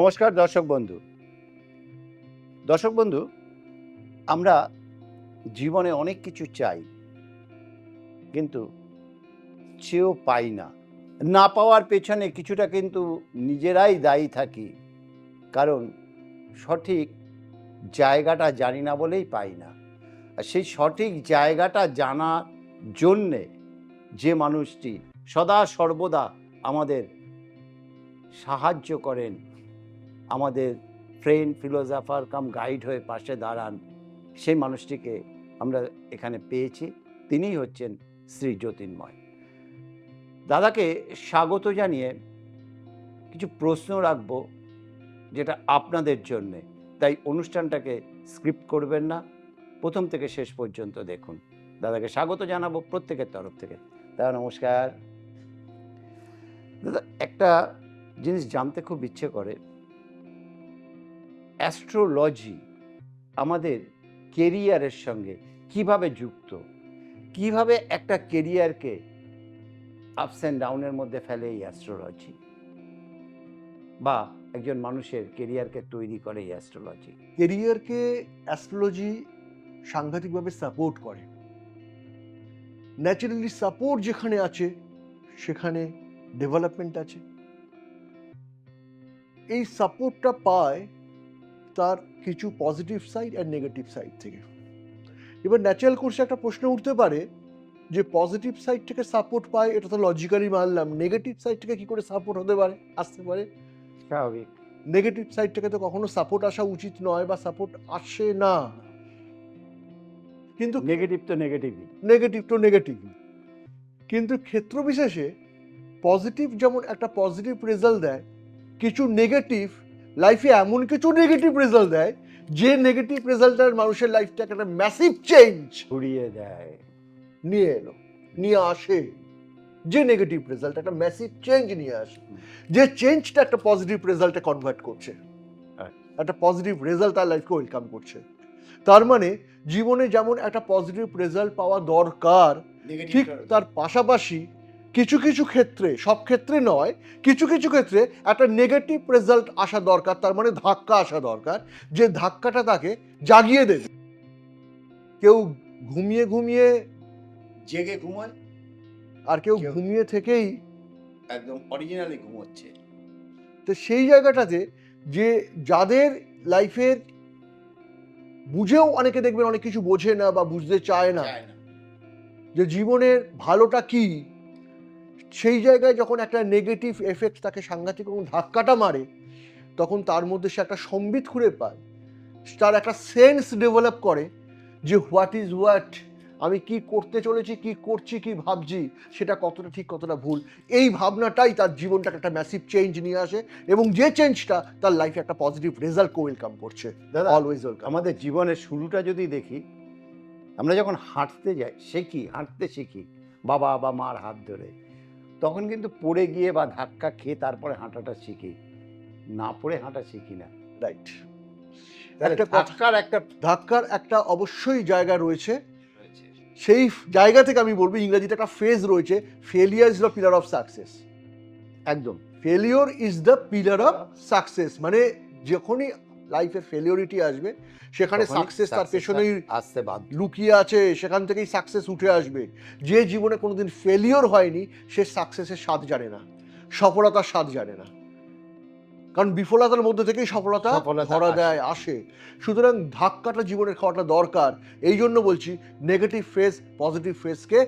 নমস্কার দর্শক বন্ধু, আমরা জীবনে অনেক কিছু চাই, কিন্তু চেয়েও পাই না। না পাওয়ার পেছনে কিছুটা কিন্তু নিজেরাই দায়ী থাকি, কারণ সঠিক জায়গাটা জানি না বলেই পাই না। আর সেই সঠিক জায়গাটা জানার জন্যে যে মানুষটি সদা সর্বদা আমাদের সাহায্য করেন, আমাদের ফ্রেন্ড, ফিলোজফার কাম গাইড হয়ে পাশে দাঁড়ান, সেই মানুষটিকে আমরা এখানে পেয়েছি। তিনিই হচ্ছেন শ্রী জ্যোতির্ময়। দাদাকে স্বাগত জানিয়ে কিছু প্রশ্ন রাখব, যেটা আপনাদের জন্যে, তাই অনুষ্ঠানটাকে স্ক্রিপ্ট করবেন না, প্রথম থেকে শেষ পর্যন্ত দেখুন। দাদাকে স্বাগত জানাবো প্রত্যেকের তরফ থেকে। দাদা নমস্কার। দাদা, একটা জিনিস জানতে খুব ইচ্ছে করে, অ্যাস্ট্রোলজি আমাদের কেরিয়ারের সঙ্গে কিভাবে যুক্ত, কিভাবে একটা কেরিয়ারকে আপস অ্যান্ড ডাউনের মধ্যে ফেলে এই অ্যাস্ট্রোলজি, বা একজন মানুষের কেরিয়ারকে তৈরি করে এই অ্যাস্ট্রোলজি। কেরিয়ারকে অ্যাস্ট্রোলজি সাংঘাতিকভাবে সাপোর্ট করে। ন্যাচারালি সাপোর্ট যেখানে আছে সেখানে ডেভেলপমেন্ট আছে। এই সাপোর্টটা পায় তার কিছু পজিটিভ সাইড আর নেগেটিভ সাইড থেকে। এবার ন্যাচারাল কোর্সে একটা প্রশ্ন উঠতে পারে যে পজিটিভ সাইড থেকে সাপোর্ট পায়, এটা তো লজিক্যালি মানলাম, নেগেটিভ সাইড থেকে কি করে সাপোর্ট হতে পারে, আসতে পারে? স্বাভাবিক। নেগেটিভ সাইড থেকে তো কখনো সাপোর্ট আসা উচিত নয়, বা সাপোর্ট আসে না। কিন্তু নেগেটিভ তো নেগেটিভই। নেগেটিভ কিন্তু ক্ষেত্র বিশেষে পজিটিভ যেমন একটা পজিটিভ রেজাল্ট দেয়, কিছু নেগেটিভ লাইফে এমন কিছু নেগেটিভ রেজাল্ট দেয় যে নেগেটিভ রেজাল্টের মানুষের লাইফটাকে একটা ম্যাসিভ চেঞ্জ ঘুরিয়ে দেয়। নিয়ে আসে। যে নেগেটিভ রেজাল্ট একটা ম্যাসিভ চেঞ্জ নিয়ে আসে, যে চেঞ্জটা একটা পজিটিভ রেজাল্টে কনভার্ট করছে, একটা পজিটিভ রেজাল্ট তার লাইফকে ওয়েলকাম করছে। তার মানে জীবনে যেমন একটা পজিটিভ রেজাল্ট পাওয়া দরকার, ঠিক তার পাশাপাশি কিছু কিছু ক্ষেত্রে, সব ক্ষেত্রে নয়, কিছু কিছু ক্ষেত্রে একটা নেগেটিভ রেজাল্ট আসা দরকার। তার মানে ধাক্কা আসা দরকার, যে ধাক্কাটা তাকে জাগিয়ে দেবে। কেউ ঘুমিয়ে ঘুমিয়ে জেগে ঘুমায়, আর কেউ ঘুমিয়ে থেকেই একদম অরিজিনালি ঘুমোচ্ছে। তো সেই জায়গাটাতে যে যাদের লাইফের বুঝেও অনেকে দেখবেন অনেক কিছু বোঝে না বা বুঝতে চায় না যে জীবনের ভালোটা কি, সেই জায়গায় যখন একটা নেগেটিভ এফেক্ট তাকে সাংঘাতিক ধাক্কাটা মারে, তখন তার মধ্যে সে একটা সম্বিত খুঁড়ে পায়, তার একটা সেন্স ডেভেলপ করে যে হোয়াট ইজ হোয়াট, আমি কি করতে চলেছি, কি করছি, কি ভাবছি, সেটা কতটা ঠিক কতটা ভুল। এই ভাবনাটাই তার জীবনটাকে একটা ম্যাসিভ চেঞ্জ নিয়ে আসে, এবং যে চেঞ্জটা তার লাইফে একটা পজিটিভ রেজাল্ট ওয়েলকাম করছে। দাদা, অলওয়েজ ওয়েলকাম। আমাদের জীবনের শুরুটা যদি দেখি, আমরা যখন হাঁটতে যাই, হাঁটতে শিখি বাবা বা মার হাত ধরে, তখন কিন্তু পড়ে গিয়ে বা ধাক্কা খেয়ে তারপরে হাঁটাটা শিখি, না পড়ে হাঁটা শিখি না। রাইট। একটা ধাক্কার একটা অবশ্যই জায়গা রয়েছে। সেই জায়গা থেকে আমি বলবো, ইংরেজিতে একটা ফ্রেজ রয়েছে, failure is the pillar of success. একদম, failure is the pillar of success. মানে যখনই লাইফে ফেলিওরিটি আসবে, সেখানে সাকসেস তার পেছনেই আসতে বাধ্য, লুকিয়ে আছে, সেখান থেকেই সাকসেস উঠে আসবে। যে জীবনে কোনোদিন ফেলিওর হয়নি, সে সাকসেসের স্বাদ জানে না, সফলতার স্বাদ জানে না, কারণ বিফলতার মধ্যে থেকেই সফলতা ধরা দেয়, আসে। সুতরাং ধাক্কাটা জীবনের খাওয়াটা দরকার। এই জন্য বলছি নেগেটিভ ফেজ পজিটিভ ফেজকে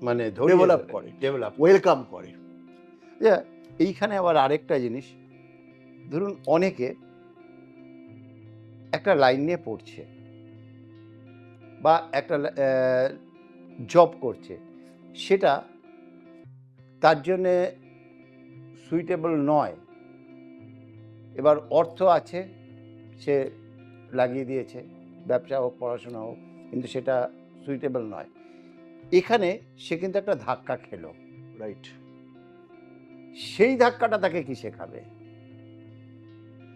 মানে ডেভেলপ করে, ওয়েলকাম করে। এইখানে আবার আরেকটা জিনিস, ধরুন অনেকে একটা লাইন নিয়ে পড়ছে বা একটা জব করছে, সেটা তার জন্যে সুইটেবল নয়। এবার অর্থ আছে, সে লাগিয়ে দিয়েছে, ব্যবসা হোক পড়াশোনা হোক, কিন্তু সেটা সুইটেবল নয়। এখানে সে কিন্তু একটা ধাক্কা খেলো, রাইট। সেই ধাক্কাটা তাকে কি শেখাবে?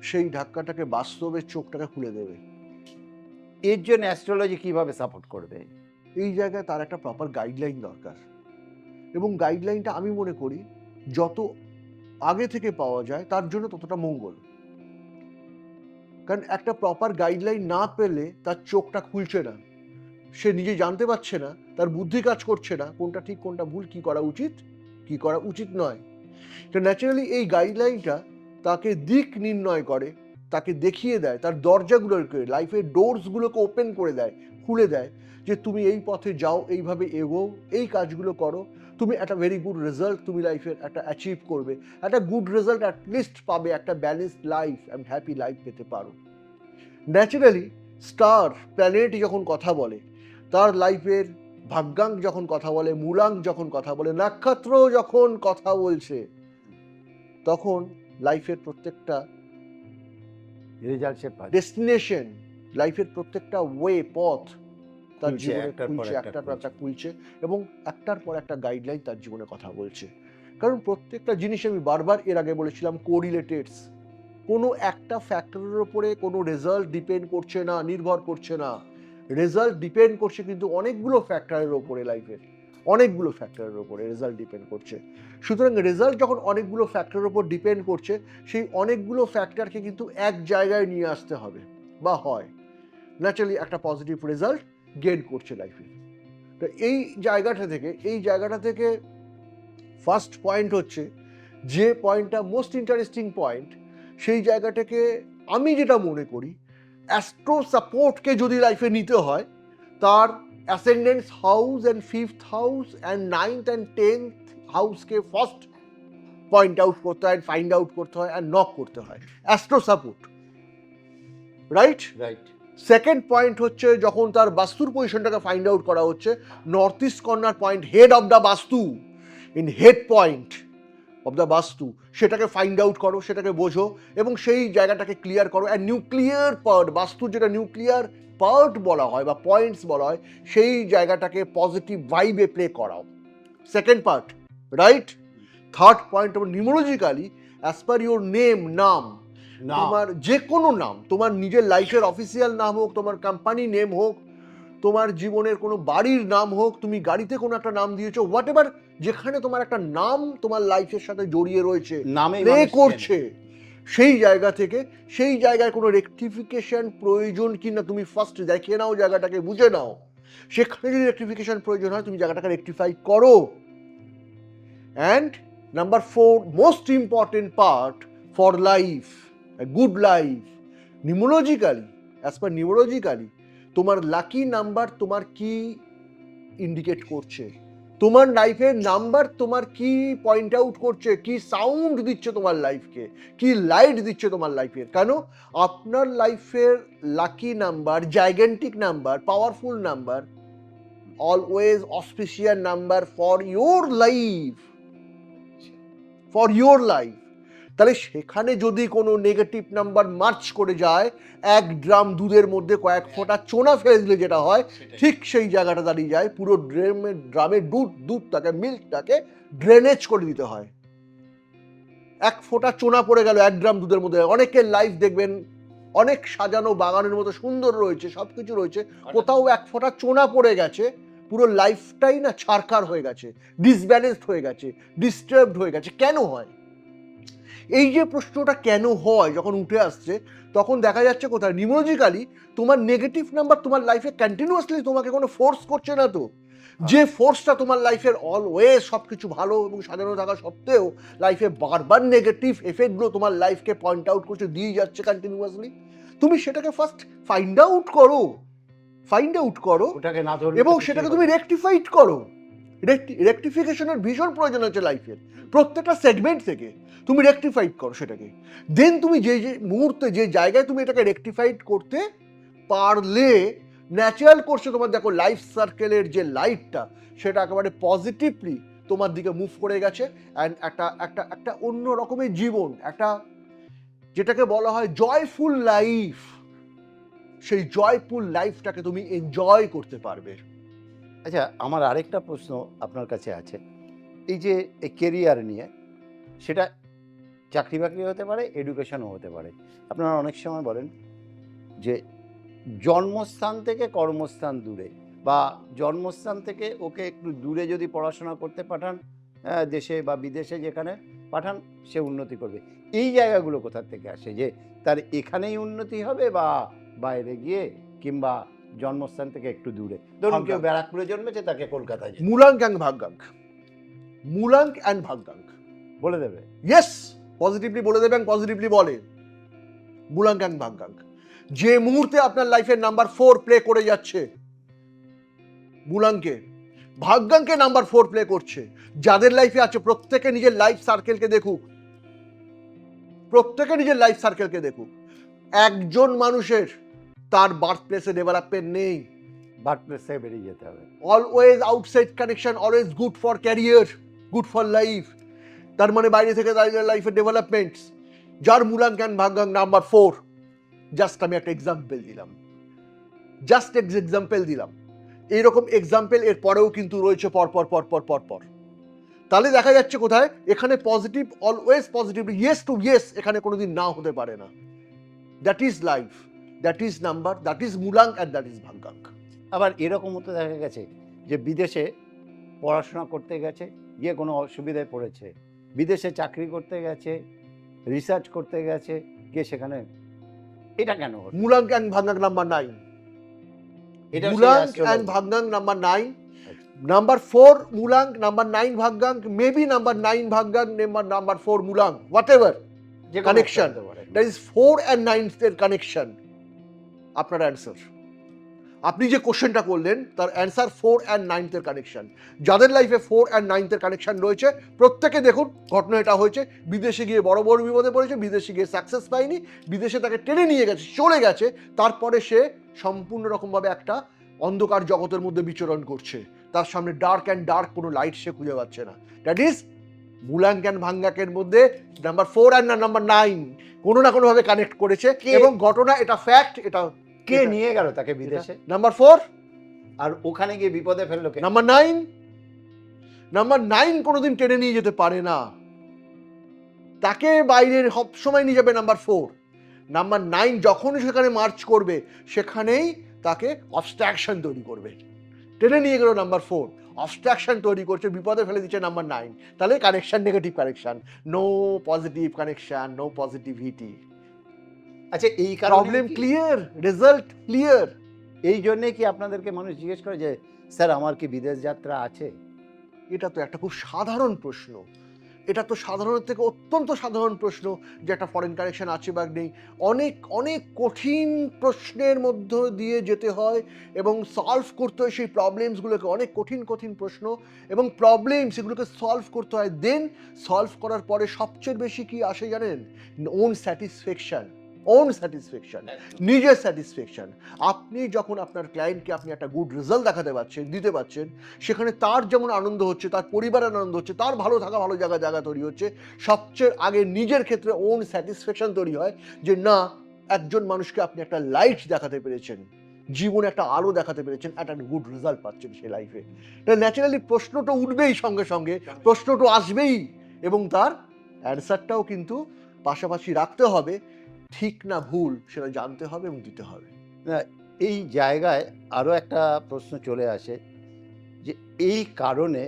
সেই ধাক্কাটাকে বাস্তবের চোখটাকে খুলে দেবে। এর জন্য অ্যাস্ট্রোলজি কিভাবে সাপোর্ট করবে? এই জায়গায় তার একটা প্রপার গাইডলাইন দরকার, এবং গাইডলাইনটা আমি মনে করি যত আগে থেকে পাওয়া যায় তার জন্য ততটা মঙ্গল। কারণ একটা প্রপার গাইডলাইন না পেলে তার চোখটা খুলছে না, সে নিজে জানতে পারছে না, তার বুদ্ধি কাজ করছে না কোনটা ঠিক কোনটা ভুল, কি করা উচিত কি করা উচিত নয়। তো ন্যাচারালি এই গাইডলাইনটা তাকে দিক নির্ণয় করে, তাকে দেখিয়ে দেয়, তার দরজাগুলোকে, লাইফের ডোরসগুলোকে ওপেন করে দেয়, খুলে দেয়, যে তুমি এই পথে যাও, এইভাবে এগোও, এই কাজগুলো করো, তুমি একটা ভেরি গুড রেজাল্ট তুমি লাইফের একটা অ্যাচিভ করবে, একটা গুড রেজাল্ট অ্যাটলিস্ট পাবে, একটা balanced life and happy life পেতে পারো। ন্যাচারালি স্টার প্ল্যানেট যখন কথা বলে, তার লাইফের ভাগ্যাঙ্ক যখন কথা বলে, মূলাঙ্ক যখন কথা বলে, নক্ষত্র যখন কথা বলছে, তখন লাইফের প্রত্যেকটা রেজাল্ট সে পাচ্ছে। ডেস্টিনেশন, লাইফের প্রত্যেকটা ওয়ে, পথ তার খুলছে, জীবনে একটার পর খুলছে, একটা একটার পর একটা খুলছে। খুলছে, এবং একটার পর একটা গাইডলাইন তার জীবনে কথা বলছে। কারণ প্রত্যেকটা জিনিস আমি বারবার এর আগে বলেছিলাম কোরিলেটেডস, কোনো একটা ফ্যাক্টরের উপরে কোনো রেজাল্ট ডিপেন্ড করছে না, নির্ভর করছে না। রেজাল্ট ডিপেন্ড করছে কিন্তু অনেকগুলো ফ্যাক্টরের ওপরে, লাইফের অনেকগুলো ফ্যাক্টরের ওপরে রেজাল্ট ডিপেন্ড করছে। সুতরাং রেজাল্ট যখন অনেকগুলো ফ্যাক্টরের ওপর ডিপেন্ড করছে, সেই অনেকগুলো ফ্যাক্টরকে কিন্তু এক জায়গায় নিয়ে আসতে হবে বা হয়, ন্যাচারালি একটা পজিটিভ রেজাল্ট গেইন করছে লাইফে। তো এই জায়গাটা থেকে ফার্স্ট পয়েন্ট হচ্ছে, যে পয়েন্টটা মোস্ট ইন্টারেস্টিং পয়েন্ট, সেই জায়গাটাকে আমি যেটা মনে করি, অ্যাস্ট্রো সাপোর্টকে যদি লাইফে নিতে হয়, তার ascendant house and fifth house and ninth and 10th হাউসকে ফার্স্ট পয়েন্ট আউট করতে হয়, ফাইন্ড আউট করতে হয়, অ্যান্ড নক করতে হয়। Astro support, right. Right. Second point হচ্ছে, যখন তার বাস্তুর পজিশনটাকে ফাইন্ড আউট করা হচ্ছে, north east corner point, head of the vastu, in head point of the vastu, সেটাকে ফাইন্ড আউট করো, সেটাকে বোঝো, এবং সেই জায়গাটাকে ক্লিয়ার করো। অ্যান্ড নিউক্লিয়ার পার্ট, বাস্তুর যেটা নিউক্লিয়ার পার্ট বলা হয় বা পয়েন্টস বলা হয়, সেই জায়গাটাকে পজিটিভ ভাইবে প্লে করাও। Second part, right. Third point, numerologically as per your name, নাম, তোমার যে কোনো নাম, তোমার নিজের লাইফের অফিসিয়াল নাম হোক, তোমার কোম্পানি নেম হোক, তোমার জীবনের কোনো বাড়ির নাম হোক, তুমি গাড়িতে কোনো একটা নাম দিয়েছো, হোয়াট এভার, যেখানে তোমার একটা নাম তোমার লাইফের সাথে জড়িয়ে রয়েছে, প্লে করছে, সেই জায়গা থেকে সেই জায়গায় কোনো রেকটিফিকেশন প্রয়োজন কিনা তুমি ফার্স্ট দেখে নাও, জায়গাটাকে বুঝে নাও। সেখানে যদি রেকটিফিকেশন প্রয়োজন হয়, তুমি জায়গাটাকে রেকটিফাই করো। And number 4, most important part for life, a good life, numerologically, as per numerologically, তোমার লাকি নাম্বার তোমার কি ইন্ডিকেট করছে, তোমার লাইফের নাম্বার তোমার কি পয়েন্ট আউট করছে, কি সাউন্ড দিচ্ছে তোমার লাইফকে, কি লাইট দিচ্ছে তোমার লাইফের। কেন? আপনার লাইফের lucky number, gigantic number, powerful number, always auspicious number for your life, for your life. তাহলে সেখানে যদি কোনো নেগেটিভ নাম্বার মার্চ করে যায়, 1 ড্রাম দুধের মধ্যে কয়েক ফোঁটা চোনা ফেলে দিলে যেটা হয়, ঠিক সেই জায়গাটা দাঁড়িয়ে যায়, পুরো ড্রামের দুধটাকে, মিল্কটাকে ড্রেনেজ করে দিতে হয়। 1 ফোঁটা চোনা পড়ে গেল 1 ড্রাম দুধের মধ্যে, অনেকের লাইফ দেখবেন অনেক সাজানো বাগানের মতো সুন্দর রয়েছে, সবকিছু রয়েছে, কোথাও 1 ফোঁটা চোনা পড়ে গেছে, পুরো লাইফটাই না ছারখার হয়ে গেছে, ডিসব্যালেন্সড হয়ে গেছে, ডিস্টার্বড হয়ে গেছে। কেন হয়? এই যে প্রশ্নটা কেন হয় যখন উঠে আসছে, তখন দেখা যাচ্ছে কোথায়, নিউমোলজিক্যালি তোমার নেগেটিভ নাম্বার তোমার লাইফে কন্টিনিউয়াসলি তোমাকে কোনো ফোর্স করছে না তো, যে ফোর্সটা তোমার লাইফের অলওয়েজ সব কিছু ভালো এবং সাজানো থাকা সত্ত্বেও লাইফে বারবার নেগেটিভ এফেক্টগুলো তোমার লাইফকে পয়েন্ট আউট করছে, দিয়ে যাচ্ছে কন্টিনিউয়াসলি, তুমি সেটাকে ফার্স্ট ফাইন্ড আউট করো, ওটাকে না ধরলে এবং সেটাকে তুমি রেকটিফাইড করো। রেকটিফিকেশনের ভীষণ প্রয়োজন আছে লাইফের প্রত্যেকটা সেগমেন্ট থেকে, তুমি রেকটিফাইড করো সেটাকে। দেন তুমি যে মুহূর্তে, যে জায়গায় তুমি এটাকে রেকটিফাইড করতে পারলে, ন্যাচারাল করছে তোমার, দেখো লাইফ সার্কেলের যে লাইটটা, সেটা একেবারে পজিটিভলি তোমার দিকে মুভ করে গেছে, অ্যান্ড একটা অন্য রকমের জীবন, একটা যেটাকে বলা হয় জয়ফুল লাইফ, সেই জয়ফুল লাইফটাকে তুমি এনজয় করতে পারবে। আচ্ছা, আমার আরেকটা প্রশ্ন আপনার কাছে আছে, এই যে কেরিয়ার নিয়ে, সেটা চাকরি বাকরি হতে পারে, এডুকেশনও হতে পারে। আপনারা অনেক সময় বলেন যে জন্মস্থান থেকে কর্মস্থান দূরে, বা জন্মস্থান থেকে ওকে একটু দূরে যদি পড়াশোনা করতে পাঠান, দেশে বা বিদেশে, যেখানে পাঠান, সে উন্নতি করবে। এই জায়গাগুলো কোথা থেকে আসে যে তার এখানেই উন্নতি হবে বা বাইরে গিয়ে কিংবা জন্মস্থান থেকে একটু দূরে? ধরুন কেউ ভাগ্যাঙ্ক। ব্যারাকপুরে জন্মেছে, তাকে কলকাতায় যেতে মূলাঙ্ক অ্যান্ড ভাগ্যাঙ্ক, মূলাঙ্ক অ্যান্ড ভাগ্যাঙ্ক। বলে দেবে। ইয়েস, পজিটিভলি বলে দেবেন, পজিটিভলি বলে মূলাঙ্ক অ্যান্ড ভাগ্যাঙ্ক। যে মুহূর্তে আপনার লাইফের নাম্বার 4 প্লে করে যাচ্ছে মূলাঙ্কে, ভাগ্যাঙ্কে নাম্বার 4 প্লে করছে, যাদের লাইফে আছে প্রত্যেকে নিজের লাইফ সার্কেলকে দেখুক, প্রত্যেকে নিজের লাইফ সার্কেলকে দেখুক। একজন মানুষের তার বার্থ প্লেসে ডেভেলপমেন্ট নেই। বার্থ প্লেস থেকে বেরিয়ে যেতে হবে। Always outside connection, always good for career, good for life. তার মানে বাইরে থেকে তাদের লাইফের ডেভেলপমেন্টস। যার মূলাঙ্ক অ্যান্ড ভাগ্যাঙ্ক নাম্বার 4, জাস্ট আমি একটা এক্সাম্পল দিলাম, জাস্ট এক্সাম্পল দিলাম। এইরকম এক্সাম্পল এর পরেও কিন্তু রয়েছে পরপর পরপর পরপর। তাহলে দেখা যাচ্ছে কোথায় এখানে positive, always positive, yes to yes এখানে কোনোদিন না হতে পারে না। That is life, that is number, that is মূলাঙ্ক অ্যান্ড দ্যাট ইজ ভাগ্যাঙ্ক। আবার এরকমও তো দেখা গেছে যে বিদেশে পড়াশোনা করতে গেছে, গিয়ে কোনো অসুবিধায় পড়েছে, বিদেশে চাকরি করতে গেছে, রিসার্চ করতে গেছে, গিয়ে সেখানে এটা কেন হলো? মূলাঙ্ক অ্যান্ড ভাগ্যাঙ্ক নাম্বার 9, এটা মূলাঙ্ক অ্যান্ড ভাগ্যাঙ্ক নাম্বার 9, নাম্বার 4 মূলাঙ্ক, নাম্বার 9 ভাগ্যাঙ্ক, মেবি নাম্বার 9 ভাগ্যাঙ্ক, নাম্বার 4 মূলাঙ্ক, whatever connection, that is 4 and 9 এর কানেকশন আপনার অ্যান্সার। আপনি যে কোশ্চেনটা করলেন তার অ্যান্সার 4 and 9 এর কানেকশন। যাদের লাইফে 4 and 9 এর কানেকশন রয়েছে প্রত্যেকে দেখুন ঘটনা এটা হয়েছে, বিদেশে গিয়ে বড় বড় বিপদে পড়েছে, বিদেশে গিয়ে সাকসেস পায়নি, বিদেশে তাকে টেনে নিয়ে গেছে, চলে গেছে, তারপরে সে সম্পূর্ণ রকমভাবে একটা অন্ধকার জগতের মধ্যে বিচরণ করছে, তার সামনে ডার্ক অ্যান্ড ডার্ক, কোনো লাইট সে খুঁজে পাচ্ছে না। দ্যাট ইজ মূলাঙ্ক অ্যান্ড ভাগ্যাঙ্কের মধ্যে নাম্বার 4 and নাম্বার 9 কোনো না কোনোভাবে কানেক্ট করেছে, এবং ঘটনা এটা ফ্যাক্ট। এটা কে নিয়ে গেল তাকে বিদেশে? নাম্বার 4, আর ওখানে গিয়ে বিপদে ফেললো কে? নাম্বার 9। নাম্বার 9 কোনোদিন টেনে নিয়ে যেতে পারে না, তাকে বাইরের সব সময় নিয়ে যাবে নাম্বার 4। নাম্বার 9 যখনই সেখানে মার্চ করবে সেখানেই তাকে অবস্ট্রাকশন তৈরি করবে, টেনে নিয়ে গেল নাম্বার 4, অবস্ট্রাকশন তৈরি করছে, বিপদে ফেলে দিচ্ছে নাম্বার 9। তাহলে connection negative connection, no positive connection, no positivity. আচ্ছা, এই প্রবলেম ক্লিয়ার, রেজাল্ট ক্লিয়ার। এই জন্যে কি আপনাদেরকে মানুষ জিজ্ঞেস করে যে স্যার আমার কি বিদেশ যাত্রা আছে? এটা তো একটা খুব সাধারণ প্রশ্ন, এটা তো সাধারণের থেকে অত্যন্ত সাধারণ প্রশ্ন যে একটা ফরেন কানেকশন আছে বা নেই। অনেক অনেক কঠিন প্রশ্নের মধ্য দিয়ে যেতে হয় এবং সলভ করতে হয় সেই প্রবলেমসগুলোকে, অনেক কঠিন কঠিন প্রশ্ন এবং প্রবলেম, সেগুলোকে সলভ করতে হয়। দেন সলভ করার পরে সবচেয়ে বেশি কি আসে জানেন? ওন স্যাটিসফ্যাকশন, ওন স্যাটিসফ্যাকশন, নিজের স্যাটিসফ্যাকশন। আপনি যখন আপনার ক্লায়েন্টকে আপনি একটা গুড রেজাল্ট দেখাতে পারছেন, দিতে পারছেন, সেখানে তার যেমন আনন্দ হচ্ছে, তার পরিবারের আনন্দ হচ্ছে, তার ভালো থাকা, ভালো জায়গা তৈরি হচ্ছে, সবচেয়ে আগে নিজের ক্ষেত্রে ওন স্যাটিসফ্যাকশন তৈরি হয় যে না, একজন মানুষকে আপনি একটা লাইট দেখাতে পেরেছেন, জীবনে একটা আলো দেখাতে পেরেছেন, একটা গুড রেজাল্ট পাচ্ছেন সে লাইফে। ন্যাচারালি প্রশ্নটা উঠবেই, সঙ্গে সঙ্গে প্রশ্নটা আসবেই, এবং তার অ্যান্সারটাও কিন্তু পাশাপাশি রাখতে হবে। ঠিক না ভুল সেটা জানতে হবে এবং দিতে হবে। এই জায়গায় আরও একটা প্রশ্ন চলে আসে যে এই কারণে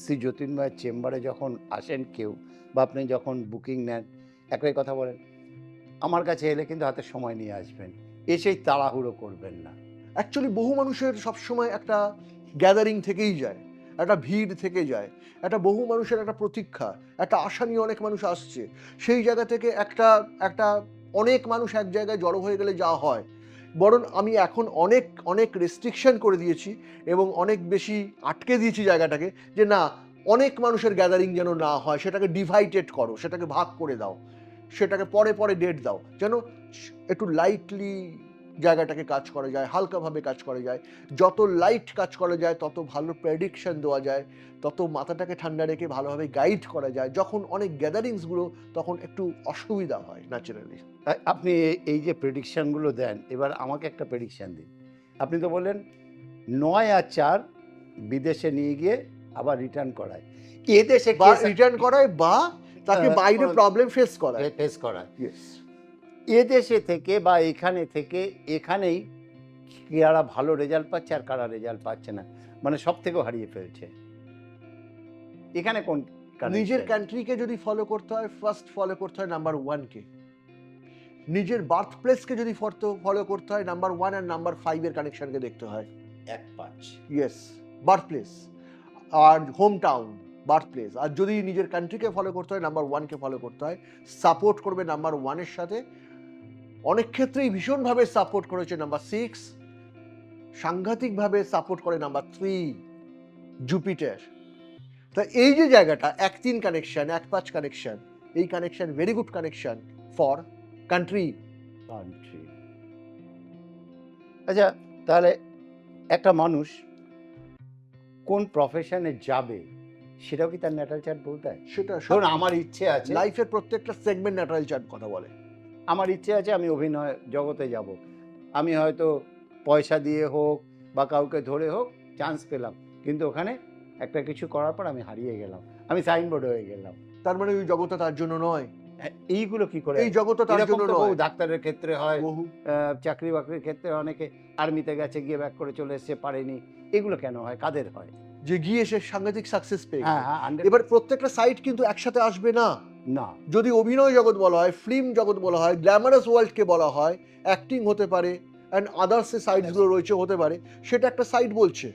শ্রী জ্যোতির্ময়ের চেম্বারে যখন আসেন কেউ বা আপনি যখন বুকিং নেন, একটাই কথা বলেন, আমার কাছে এলে কিন্তু হাতে সময় নিয়ে আসবেন, এসেই তাড়াহুড়ো করবেন না। অ্যাকচুয়ালি বহু মানুষের সবসময় একটা গ্যাদারিং থেকেই যায়, একটা ভিড় থেকে যায়, একটা বহু মানুষের একটা প্রতীক্ষা, একটা আশা নিয়ে অনেক মানুষ আসছে, সেই জায়গা থেকে একটা একটা অনেক মানুষ এক জায়গায় জড়ো হয়ে গেলে যা হয়, বরং আমি এখন অনেক অনেক রেস্ট্রিকশন করে দিয়েছি এবং অনেক বেশি আটকে দিয়েছি জায়গাটাকে, যে না, অনেক মানুষের গ্যাদারিং যেন না হয়, সেটাকে ডিভাইডেড করো, সেটাকে ভাগ করে দাও, সেটাকে পরে পরে ডেট দাও, যেন একটু লাইটলি জায়গাটাকে কাজ করা যায়, হালকাভাবে কাজ করা যায়। যত লাইট কাজ করা যায় তত ভালো প্রেডিকশন দেওয়া যায়, তত মাথাটাকে ঠান্ডা রেখে ভালোভাবে গাইড করা যায়। যখন অনেক গ্যাদারিংসগুলো তখন একটু অসুবিধা হয় ন্যাচারালি। আপনি এই যে প্রেডিকশানগুলো দেন, এবার আমাকে একটা প্রেডিকশান দিন। আপনি তো বললেন 9 আর 4 বিদেশে নিয়ে গিয়ে আবার রিটার্ন করায়, এদেশে বা রিটার্ন করায় বা তাকে বাইরে প্রবলেম ফেস করায়, ফেস করায়। ইয়েস। এদেশে থেকে বা এখানে থেকে এখানেই কারা ভালো রেজাল্ট পাচ্ছে আর কারা রেজাল্ট পাচ্ছে না, মানে সব থেকেও হারিয়ে ফেলছে। এখানে কোন নিজের কান্ট্রিকে যদি ফলো করতে হয়, ফার্স্ট ফলো করতে হয় নাম্বার 1 কে। নিজের বার্থ প্লেসকে যদি ফলো করতে হয়, নাম্বার 1 আর নাম্বার 5 এর কানেকশনকে দেখতে হয়। 1-5 ইয়েস, বার্থ প্লেস আর হোম টাউন, বার্থ প্লেস। আর যদি নিজের কান্ট্রিকে ফলো করতে হয়, নাম্বার 1 কে ফলো করতে হয়। সাপোর্ট করবে নাম্বার 1 এর সাথে, অনেক ক্ষেত্রেই ভীষণভাবে সাপোর্ট করেছে নাম্বার 6, সাংঘাতিকভাবে সাপোর্ট করে নাম্বার 3 জুপিটার। তা এই যে জায়গাটা 1-3 কানেকশন, 1-5 কানেকশন, এই connection very good connection for country. আচ্ছা, তাহলে একটা মানুষ কোন প্রফেশনে যাবে সেটাও কি তার ন্যাটাল চার্ট বলতে হয়? সেটা ধরুন আমার ইচ্ছে আছে, লাইফের প্রত্যেকটা সেগমেন্ট ন্যাটারাল চার্ট কথা বলে। আমার ইচ্ছে আছে আমি অভিনয় জগতে যাব, আমি হয়তো পয়সা দিয়ে হোক বা কাউকে ধরে হোক চান্স পেলাম, কিন্তু ওখানে একটা কিছু করার পর আমি হারিয়ে গেলাম, আমি সাইনবোর্ড হয়ে গেলাম। তার মানে ওই জগৎটা তার জন্য নয়। এইগুলো কি করে? এই জগৎটা তার এরকম জন্য তো বহু নয়। ডাক্তারের ক্ষেত্রে হয়, বহু চাকরি বাকরির ক্ষেত্রে অনেকে আর্মিতে গেছে, গিয়ে ব্যাক করে চলে এসছে, পারেনি। এগুলো কেন হয়, কাদের হয়? যে গিয়ে সে সাংঘাতিক সাকসেস পেয়ে হ্যাঁ গেছে। হ্যাঁ 100 এবার প্রত্যেকটা সাইট কিন্তু একসাথে আসবে না। না, যদি অভিনয় জগৎ বলা হয়, ফিল্ম জগৎ বলা হয়, গ্ল্যামারাস ওয়ার্ল্ডকে বলা হয়, অ্যাক্টিং হতে পারে, অ্যান্ড আদার্স সাইডসগুলো রয়েছে হতে পারে, সেটা একটা সাইড বলছে।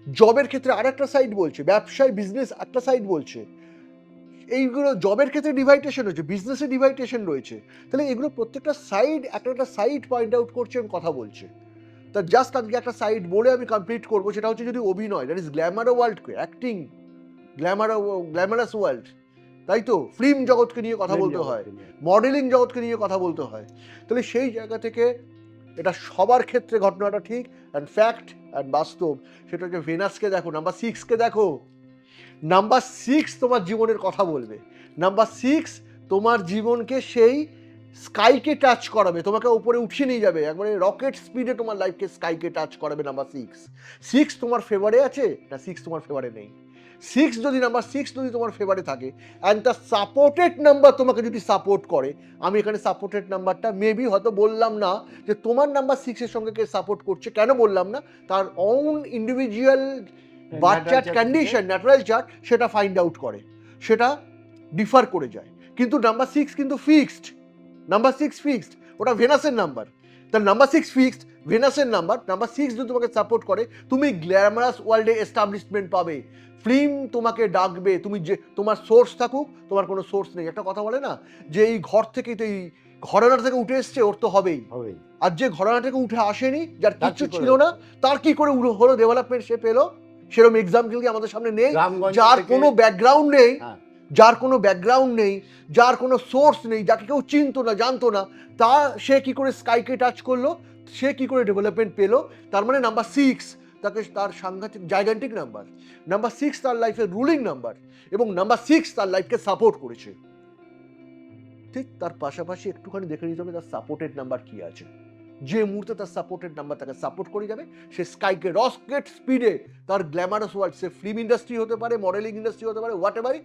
জবের ক্ষেত্রে আর একটা সাইড বলছে, ব্যবসায় বিজনেস একটা সাইড বলছে। এইগুলো জবের ক্ষেত্রে ডিভাইডেশন হচ্ছে, বিজনেসে ডিভাইডেশন রয়েছে। তাহলে এগুলো প্রত্যেকটা সাইড একটা সাইড পয়েন্ট আউট করছে এবং কথা বলছে। তা জাস্ট আজকে একটা সাইড বলে আমি কমপ্লিট করবো, সেটা হচ্ছে যদি অভিনয়, দ্যাট ইজ গ্ল্যামার ওয়ার্ল্ডকে, অ্যাক্টিং, গ্ল্যামারাস ওয়ার্ল্ড, তাই তো ফিল্ম জগৎকে নিয়ে কথা বলতে হয়, মডেলিং জগৎকে নিয়ে কথা বলতে হয়। তাহলে সেই জায়গা থেকে এটা সবার ক্ষেত্রে ঘটনাটা ঠিক অ্যান্ড ফ্যাক্ট অ্যান্ড বাস্তব। সেটা হচ্ছে ভেনাসকে দেখো, নাম্বার 6কে দেখো। নাম্বার 6 তোমার জীবনের কথা বলবে। নাম্বার 6 তোমার জীবনকে সেই স্কাইকে টাচ করাবে, তোমাকে উপরে উঠিয়ে নিয়ে যাবে, একবারে রকেট স্পিডে তোমার লাইফকে স্কাইকে টাচ করাবে। নাম্বার 6 তোমার ফেভারে আছে না? 6 তোমার ফেভারে নেই। নাম্বার 6 যদি তোমার ফেভারে থাকে অ্যান্ড তার সাপোর্টেড নাম্বার তোমাকে যদি সাপোর্ট করে, আমি এখানে সাপোর্টেড নাম্বারটা মেবি হয়তো বললাম না যে তোমার নাম্বার 6 এর সঙ্গে কে সাপোর্ট করছে, কেন বললাম না, তার own individual birth chart condition, natural chart, সেটা ফাইন্ড আউট করে, সেটা ডিফার করে যায়। কিন্তু নাম্বার 6 কিন্তু ফিক্সড, নাম্বার 6 ফিক্সড, ওটা ভেনাসের নাম্বার। তার নাম্বার 6 ফিক্সড, ভেনাসের নাম্বার। নাম্বার 6 যদি তোমাকে সাপোর্ট করে, তুমি গ্ল্যামারাস ওয়ার্ল্ডে এস্টাবলিশমেন্ট পাবে, ফিল্ম তোমাকে ডাকবে, তুমি যে তোমার সোর্স থাকুক, তোমার কোনো সোর্স নেই। একটা কথা বলে না যে এই ঘর থেকেই তো, এই ঘরানা থেকে উঠে এসছে, ওর তো হবেই। আর যে ঘরানা থেকে উঠে আসেনি, যার কিচ্ছু ছিল না, তার কি করে হলো ডেভেলপমেন্ট সে পেলো? সেরকম এক্সাম্পল কি আমাদের সামনে নেই? যার কোনো ব্যাকগ্রাউন্ড নেই, যার কোনো ব্যাকগ্রাউন্ড নেই, যার কোনো সোর্স নেই, যাকে কেউ চিনতো না, জানতো না, তা সে কি করে স্কাইকে টাচ করলো, সে কি করে ডেভেলপমেন্ট পেলো? তার মানে নাম্বার 6 তাকে, তার সাংঘাতিক জাইগান্টিক নাম্বার। নাম্বার 6 তার লাইফের রুলিং নাম্বার, এবং নাম্বার 6 তার লাইফকে সাপোর্ট করেছে। ঠিক তার পাশাপাশি একটুখানি দেখে নিতে হবে তার সাপোর্টেড নাম্বার কি আছে। যে মুহূর্তে তার সাপোর্টেড নাম্বার তাকে সাপোর্ট করে যাবে, সে স্কাইকে রকেট স্পিডে তার গ্ল্যামারাস ওয়ার্ল্ড, সে ফিল্ম ইন্ডাস্ট্রি হতে পারে, মডেলিং ইন্ডাস্ট্রি হতে পারে, হোয়াট এভার,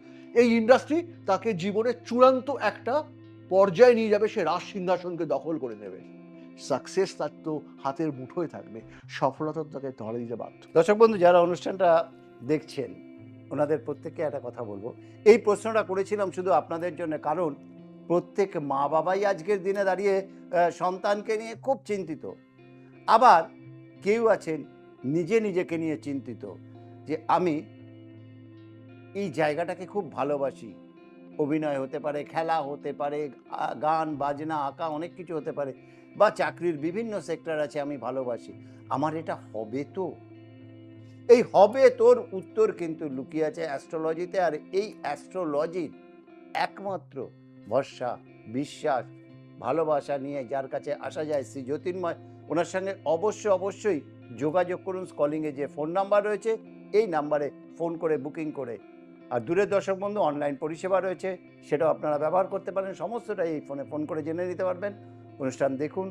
এই ইন্ডাস্ট্রি তাকে জীবনের চূড়ান্ত একটা পর্যায়ে নিয়ে যাবে, সে রাজ সিংহাসনকে দখল করে নেবে। সাকসেস তার তো হাতের মুঠোয় থাকবে, সফলতা তাকে ধরে দিতে বাধ্য। দর্শক বন্ধু যারা অনুষ্ঠানটা দেখছেন, ওনাদের প্রত্যেককে একটা কথা বলবো, এই প্রশ্নটা করেছিলাম শুধু আপনাদের জন্য, কারণ প্রত্যেক মা বাবাই আজকের দিনে দাঁড়িয়ে সন্তানকে নিয়ে খুব চিন্তিত। আবার কেউ আছেন নিজেকে নিয়ে চিন্তিত, যে আমি এই জায়গাটাকে খুব ভালোবাসি, অভিনয় হতে পারে, খেলা হতে পারে, গান বাজনা আঁকা, অনেক কিছু হতে পারে, বা চাকরির বিভিন্ন সেক্টর আছে, আমি ভালোবাসি, আমার এটা হবে তো? এই হবে তোর উত্তর কিন্তু লুকিয়ে আছে অ্যাস্ট্রোলজিতে। আর এই অ্যাস্ট্রোলজির একমাত্র ভরসা, বিশ্বাস, ভালোবাসা নিয়ে যার কাছে আসা যায়, শ্রী জ্যোতির্ময়, ওনার সঙ্গে অবশ্যই যোগাযোগ করুন। স্কলিংয়ে যে ফোন নাম্বার রয়েছে, এই নাম্বারে ফোন করে বুকিং করে। আর দূরের দর্শক বন্ধু অনলাইন পরিষেবা রয়েছে, সেটাও আপনারা ব্যবহার করতে পারেন। সমস্তটাই এই ফোনে ফোন করে জেনে নিতে পারবেন। অনুষ্ঠান দেখুন,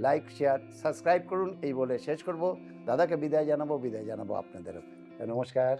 লাইক, শেয়ার, সাবস্ক্রাইব করুন। এই বলে শেষ করব। দাদাকে বিদায় জানাবো আপনাদেরও। নমস্কার।